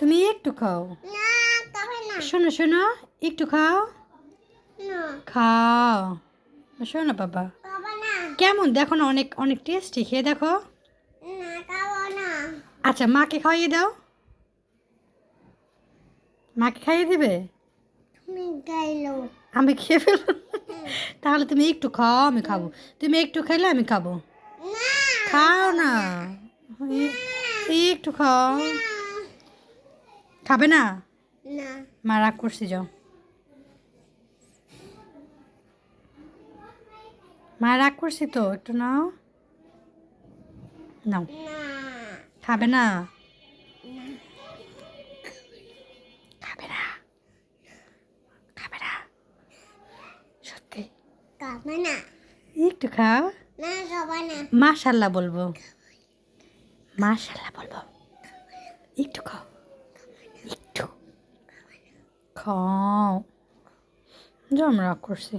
তুমি একটু খাও। না খাবে না। শোনো শোনো, একটু খাও। না খাও। শোনো বাবা, খাবে না। কেমন দেখো না, অনেক অনেক টেস্টি, খেয়ে দেখো। না খাবো না। আচ্ছা, মাকে খাইয়ে দাও। মাকে খাইয়ে দিবে? তুমি গাইলো। আমি খেয়ে ফেলবো? তাহলে তুমি একটু খাও, আমি খাবো। তুমি একটু খেলে আমি খাবো। না খাও না, একটু খাও। খাবে না? না মা রাগ করছি, যাও। মা রাগ করছি তো, একটু নাও। নাও। না খাবে না? খাবে না? খাবে না সত্যি? খাবে না। একটু খাও। না খাবে না। মাশাল্লাহ বলবো, মাশাল্লাহ বলবো। একটু খাও, একটু খাও। যাও, আমি রাগ করছি।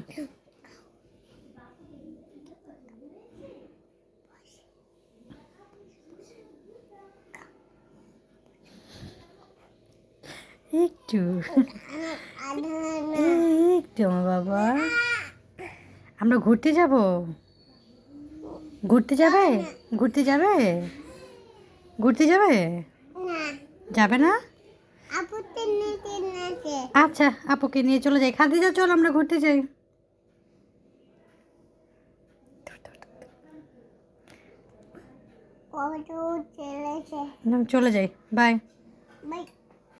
একটু, একটু আমার বাবা। আমরা ঘুরতে যাব। ঘুরতে যাবে? ঘুরতে যাবে? ঘুরতে যাবে? না যাবে না? আপু তিন্নি তিন্নাছে। আচ্ছা, আপুকে নিয়ে চলে যাই। খাদিজা, চল আমরা ঘুরতে যাই। কত চলেছে। চলে যাই, বাই। বাই।